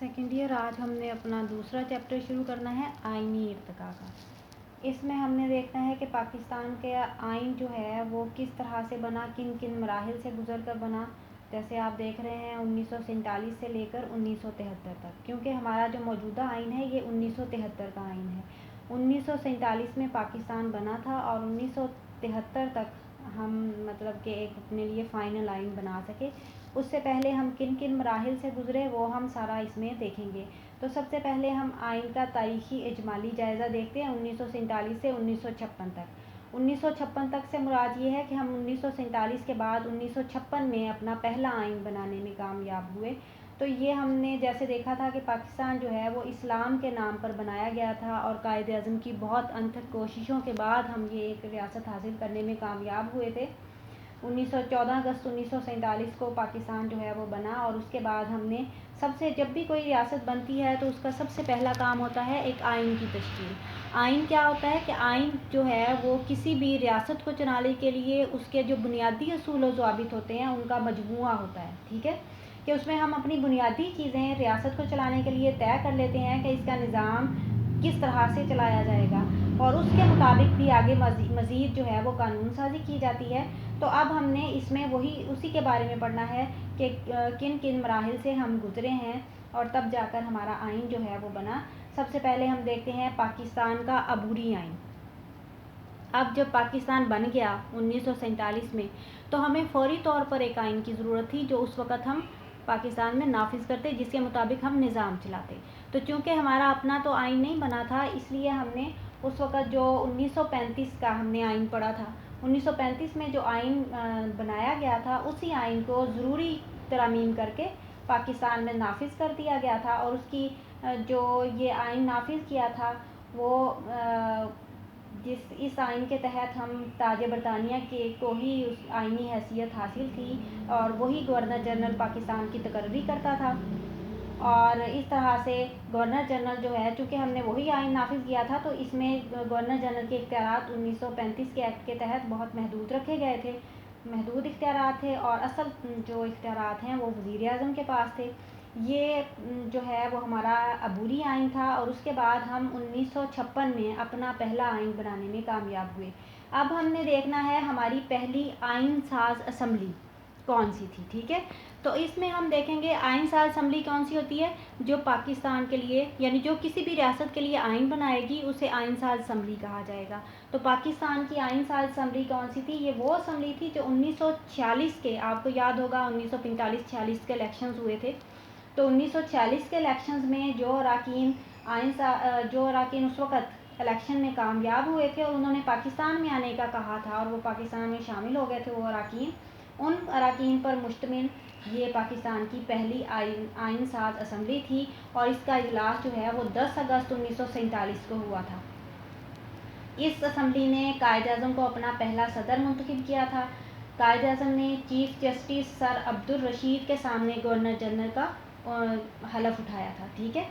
Second year آج ہم نے اپنا دوسرا چیپٹر شروع کرنا ہے آئینی ارتقاء کا۔ اس میں ہم نے دیکھنا ہے کہ پاکستان کے آئین جو ہے وہ کس طرح سے بنا، کن کن مراحل سے گزر کر بنا۔ جیسے آپ دیکھ رہے ہیں 1947 سے لے کر 1973 تک، کیونکہ ہمارا جو موجودہ آئین ہے یہ 1973 کا آئین ہے۔ 1947 میں پاکستان بنا تھا اور 1973 تک ہم مطلب کہ ایک اپنے لیے فائنل آئین بنا سکے۔ اس سے پہلے ہم کن کن مراحل سے گزرے وہ ہم سارا اس میں دیکھیں گے۔ تو سب سے پہلے ہم آئین کا تاریخی اجمالی جائزہ دیکھتے ہیں 1947 سے 1956 تک۔ 1956 تک سے مراد یہ ہے کہ ہم 1947 کے بعد 1956 میں اپنا پہلا آئین بنانے میں کامیاب ہوئے۔ تو یہ ہم نے جیسے دیکھا تھا کہ پاکستان جو ہے وہ اسلام کے نام پر بنایا گیا تھا اور قائد اعظم کی بہت انتھک کوششوں کے بعد ہم یہ ایک ریاست حاصل کرنے میں کامیاب ہوئے تھے۔ 14 اگست 1947 کو پاکستان جو ہے وہ بنا، اور اس کے بعد ہم نے جب بھی کوئی ریاست بنتی ہے تو اس کا سب سے پہلا کام ہوتا ہے ایک آئین کی تشکیل۔ آئین کیا ہوتا ہے کہ آئین جو ہے وہ کسی بھی ریاست کو چلانے کے لیے اس کے جو بنیادی اصول و ضوابط ہوتے ہیں ان کا مجموعہ ہوتا ہے، ٹھیک ہے، کہ اس میں ہم اپنی بنیادی چیزیں ریاست کو چلانے کے لیے طے کر لیتے ہیں کہ اس کا نظام کس طرح سے چلایا جائے گا، اور اس کے مطابق بھی آگے مزید جو ہے وہ قانون سازی کی جاتی ہے۔ تو اب ہم نے اس میں اسی کے بارے میں پڑھنا ہے کہ کن کن مراحل سے ہم گزرے ہیں اور تب جا کر ہمارا آئین جو ہے وہ بنا۔ سب سے پہلے ہم دیکھتے ہیں پاکستان کا عبوری آئین۔ اب جب پاکستان بن گیا 1947 میں تو ہمیں فوری طور پر ایک آئین کی ضرورت تھی جو اس وقت ہم پاکستان میں نافذ کرتے، جس کے مطابق ہم نظام چلاتے۔ تو چونکہ ہمارا اپنا تو آئین نہیں بنا تھا، اس لیے ہم نے اس وقت جو 1935 کا ہم نے آئین پڑھا تھا، 1935 میں جو آئین بنایا گیا تھا اسی آئین کو ضروری ترامیم کر کے پاکستان میں نافذ کر دیا گیا تھا، اور اس کی جو یہ آئین نافذ کیا تھا وہ اس آئین کے تحت ہم تاج برطانیہ کو ہی اس آئینی حیثیت حاصل تھی، اور وہی گورنر جنرل پاکستان کی تقرری کرتا تھا۔ اور اس طرح سے گورنر جنرل جو ہے، چونکہ ہم نے وہی آئین نافذ کیا تھا تو اس میں گورنر جنرل کے اختیارات 1935 کے ایکٹ کے تحت بہت محدود رکھے گئے تھے، محدود اختیارات تھے، اور اصل جو اختیارات ہیں وہ وزیر اعظم کے پاس تھے۔ یہ جو ہے وہ ہمارا عبوری آئین تھا، اور اس کے بعد ہم 1956 میں اپنا پہلا آئین بنانے میں کامیاب ہوئے۔ اب ہم نے دیکھنا ہے ہماری پہلی آئین ساز اسمبلی کون سی تھی، ٹھیک ہے۔ تو اس میں ہم دیکھیں گے آئین ساز اسمبلی کون سی ہوتی ہے، جو پاکستان کے لیے یعنی جو کسی بھی ریاست کے لیے آئین بنائے گی اسے آئین ساز اسمبلی کہا جائے گا۔ تو پاکستان کی آئین ساز اسمبلی کون سی تھی؟ یہ وہ اسمبلی تھی جو 1946 کے، آپ کو یاد ہوگا 1945-46 کے الیکشنز ہوئے تھے، تو 1946 کے الیکشنز میں جو اراکین اس وقت الیکشن میں کامیاب ہوئے تھے اور انہوں نے پاکستان میں آنے کا کہا تھا اور وہ پاکستان میں شامل ہو گئے تھے، وہ اراکین، ان اراکین پر مشتمل یہ پاکستان کی پہلی آئین ساز اسمبلی تھی، اور اس کا اجلاس جو ہے وہ 10 اگست 1947 کو ہوا تھا۔ اس اسمبلی نے قائد اعظم کو اپنا پہلا صدر منتخب کیا تھا۔ قائد اعظم نے چیف جسٹس سر عبدالرشید کے سامنے گورنر جنرل کا حلف اٹھایا تھا، ٹھیک ہے۔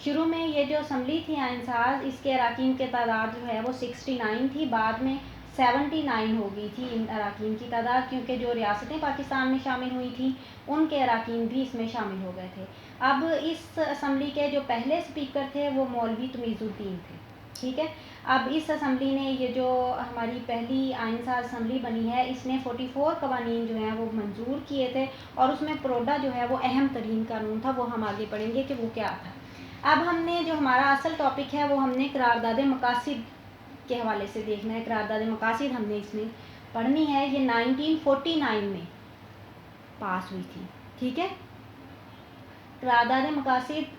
شروع میں یہ جو اسمبلی تھی آئین ساز، اس کے اراکین کی تعداد جو ہے وہ 69 تھی، بعد میں 79 ہو گئی تھی ان اراکین کی تعداد، کیونکہ جو ریاستیں پاکستان میں شامل ہوئی تھیں ان کے اراکین بھی اس میں شامل ہو گئے تھے۔ اب اس اسمبلی کے جو پہلے اسپیکر تھے وہ مولوی تمیز الدین تھے، ٹھیک ہے۔ اب اس اسمبلی نے یہ جو ہماری پہلی آئین ساز اسمبلی بنی ہے، اس نے 44 قوانین جو ہیں وہ منظور کیے تھے، اور اس میں پروڈا جو ہے وہ اہم ترین قانون تھا، وہ ہم آگے پڑھیں گے کہ وہ کیا تھا۔ اب ہم نے جو ہمارا اصل ٹاپک ہے وہ ہم نے قرارداد مقاصد کے حوالے سے دیکھنا ہے۔ قرارداد مقاصد ہم نے اس میں پڑھنی ہے، یہ 1949 میں پاس ہوئی تھی، ٹھیک ہے۔ قرارداد مقاصد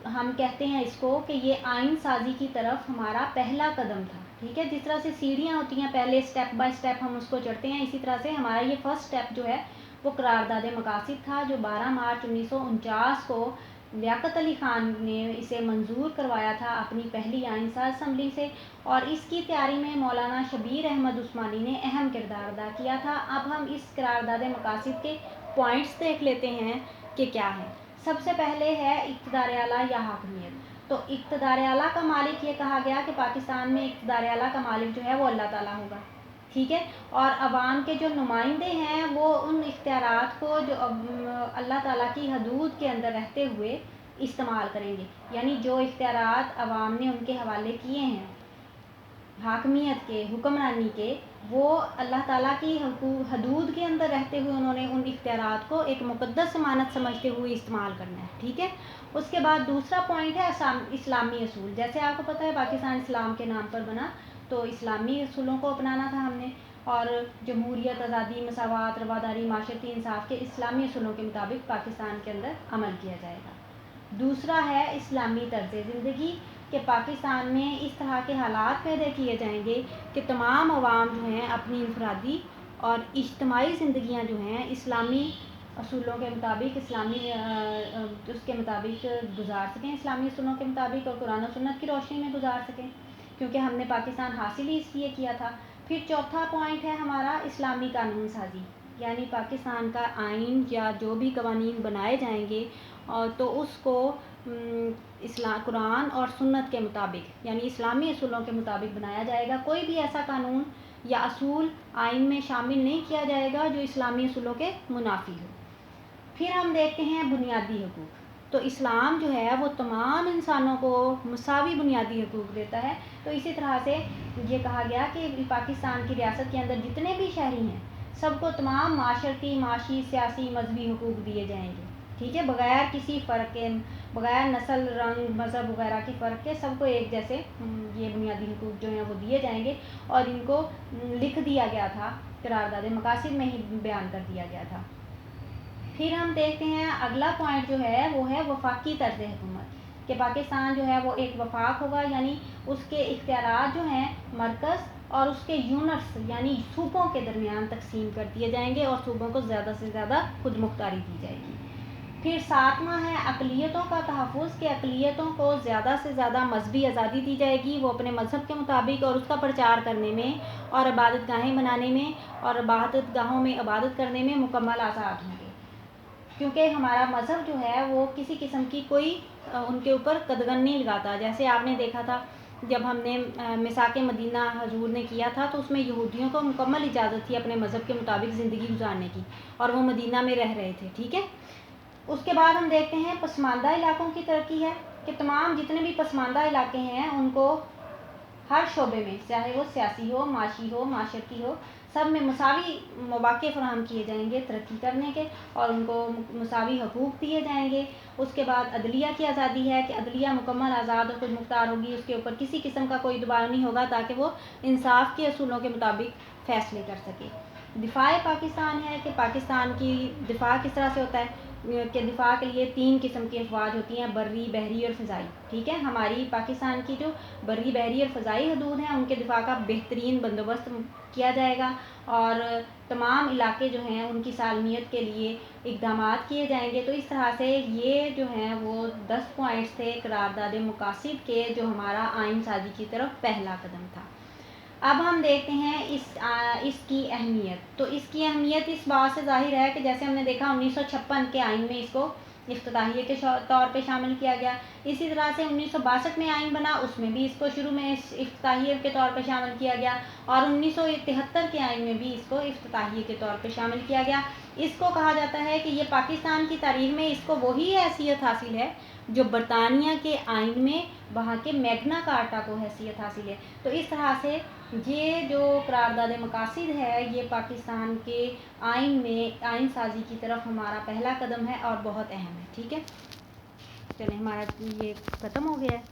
ہم کہتے ہیں اس کو کہ یہ آئین سازی کی طرف ہمارا پہلا قدم تھا، ٹھیک ہے۔ جس طرح سے سیڑھیاں ہوتی ہیں، پہلے سٹیپ بائی سٹیپ ہم اس کو چڑھتے ہیں، اسی طرح سے ہمارا یہ فرسٹ سٹیپ جو ہے وہ قرارداد مقاصد تھا، جو 12 مارچ 1949 کو لیاقت علی خان نے اسے منظور کروایا تھا اپنی پہلی آئین ساز اسمبلی سے، اور اس کی تیاری میں مولانا شبیر احمد عثمانی نے اہم کردار ادا کیا تھا۔ اب ہم اس قرارداد مقاصد کے پوائنٹس دیکھ لیتے ہیں کہ کیا ہے۔ سب سے پہلے ہے اقتدار اعلیٰ یا حاکمیت۔ تو اقتدار اعلیٰ کا مالک یہ کہا گیا کہ پاکستان میں اقتدار اعلیٰ کا مالک جو ہے وہ اللہ تعالیٰ ہوگا، ٹھیک ہے، اور عوام کے جو نمائندے ہیں وہ ان اختیارات کو جو اللہ تعالیٰ کی حدود کے اندر رہتے ہوئے استعمال کریں گے، یعنی جو اختیارات عوام نے ان کے حوالے کیے ہیں حاکمیت کے، حکمرانی کے، وہ اللہ تعالیٰ کی حدود کے اندر رہتے ہوئے انہوں نے ان اختیارات کو ایک مقدس امانت سمجھتے ہوئے استعمال کرنا ہے، ٹھیک ہے۔ اس کے بعد دوسرا پوائنٹ ہے اسلامی اصول۔ جیسے آپ کو پتہ ہے پاکستان اسلام کے نام پر بنا، تو اسلامی اصولوں کو اپنانا تھا ہم نے، اور جمہوریت، آزادی، مساوات، رواداری، معاشرتی انصاف کے اسلامی اصولوں کے مطابق پاکستان کے اندر عمل کیا جائے گا۔ دوسرا ہے اسلامی طرز زندگی، کہ پاکستان میں اس طرح کے حالات پیدا کیے جائیں گے کہ تمام عوام جو ہیں اپنی انفرادی اور اجتماعی زندگیاں جو ہیں اسلامی اصولوں کے مطابق، اسلامی اس کے مطابق گزار سکیں، اسلامی اصولوں کے مطابق، اور قرآن و سنت کی روشنی میں گزار سکیں، کیونکہ ہم نے پاکستان حاصل ہی اس لیے کیا تھا۔ پھر چوتھا پوائنٹ ہے ہمارا اسلامی قانون سازی، یعنی پاکستان کا آئین یا جو بھی قوانین بنائے جائیں گے تو اس کو قرآن اور سنت کے مطابق، یعنی اسلامی اصولوں کے مطابق بنایا جائے گا۔ کوئی بھی ایسا قانون یا اصول آئین میں شامل نہیں کیا جائے گا جو اسلامی اصولوں کے منافی ہو۔ پھر ہم دیکھتے ہیں بنیادی حقوق۔ تو اسلام جو ہے وہ تمام انسانوں کو مساوی بنیادی حقوق دیتا ہے، تو اسی طرح سے یہ کہا گیا کہ پاکستان کی ریاست کے اندر جتنے بھی شہری ہیں سب کو تمام معاشرتی، معاشی، سیاسی، مذہبی حقوق دیے جائیں گے، ٹھیک ہے، بغیر کسی فرق کے، بغیر نسل، رنگ، مذہب وغیرہ کے فرق کے سب کو ایک جیسے یہ بنیادی حقوق جو ہیں وہ دیے جائیں گے، اور ان کو لکھ دیا گیا تھا، قرارداد مقاصد میں ہی بیان کر دیا گیا تھا۔ پھر ہم دیکھتے ہیں اگلا پوائنٹ جو ہے وہ ہے وفاقی طرز حکومت، کہ پاکستان جو ہے وہ ایک وفاق ہوگا، یعنی اس کے اختیارات جو ہیں مرکز اور اس کے یونٹس یعنی صوبوں کے درمیان تقسیم کر دیے جائیں گے، اور صوبوں کو زیادہ سے زیادہ خود مختاری دی جائے گی۔ پھر ساتواں ہے اقلیتوں کا تحفظ، کہ اقلیتوں کو زیادہ سے زیادہ مذہبی آزادی دی جائے گی، وہ اپنے مذہب کے مطابق اور اس کا پرچار کرنے میں اور عبادت گاہیں بنانے میں اور عبادت گاہوں میں عبادت کرنے میں مکمل آزاد ہوں گے، کیونکہ ہمارا مذہب جو ہے وہ کسی قسم کی کوئی ان کے اوپر قدغن نہیں لگاتا۔ جیسے آپ نے دیکھا تھا جب ہم نے میثاق مدینہ حضور نے کیا تھا تو اس میں یہودیوں کو مکمل اجازت تھی اپنے مذہب کے مطابق زندگی گزارنے کی، اور وہ مدینہ میں رہ رہے تھے، ٹھیک ہے۔ اس کے بعد ہم دیکھتے ہیں پسماندہ علاقوں کی ترقی ہے، کہ تمام جتنے بھی پسماندہ علاقے ہیں ان کو ہر شعبے میں، چاہے وہ سیاسی ہو، معاشی ہو، معاشرتی ہو، سب میں مساوی مواقع فراہم کیے جائیں گے ترقی کرنے کے، اور ان کو مساوی حقوق دیے جائیں گے۔ اس کے بعد عدلیہ کی آزادی ہے، کہ عدلیہ مکمل آزاد اور خود مختار ہوگی، اس کے اوپر کسی قسم کا کوئی دباؤ نہیں ہوگا تاکہ وہ انصاف کے اصولوں کے مطابق فیصلے کر سکے۔ دفاع پاکستان ہے، کہ پاکستان کی دفاع کس طرح سے ہوتا ہے، کہ دفاع کے لیے 3 قسم کی افواج ہوتی ہیں، بری، بحری اور فضائی، ٹھیک ہے۔ ہماری پاکستان کی جو بری، بحری اور فضائی حدود ہیں ان کے دفاع کا بہترین بندوبست کیا جائے گا، اور تمام علاقے جو ہیں ان کی سالمیت کے لیے اقدامات کیے جائیں گے۔ تو اس طرح سے یہ جو ہیں وہ 10 پوائنٹس تھے قرارداد مقاصد کے، جو ہمارا آئین سازی کی طرف پہلا قدم تھا۔ اب ہم دیکھتے ہیں اس کی اہمیت۔ تو اس کی اہمیت اس بات سے ظاہر ہے کہ جیسے ہم نے دیکھا 1956 کے آئین میں اس کو افتتاحیہ کے طور پہ شامل کیا گیا، اسی طرح سے 1962 میں آئین بنا، اس میں بھی اس کو شروع میں افتتاحیہ کے طور پہ شامل کیا گیا، اور 1973 کے آئین میں بھی اس کو افتتاحیہ کے طور پہ شامل کیا گیا۔ اس کو کہا جاتا ہے کہ یہ پاکستان کی تاریخ میں اس کو وہی حیثیت حاصل ہے جو برطانیہ کے آئین میں وہاں کے میگنا کارٹا کو حیثیت حاصل ہے۔ تو اس طرح سے یہ جو قرارداد مقاصد ہے یہ پاکستان کے آئین میں آئین سازی کی طرف ہمارا پہلا قدم ہے اور بہت اہم ہے، ٹھیک ہے۔ چلیں ہمارا یہ ختم ہو گیا ہے۔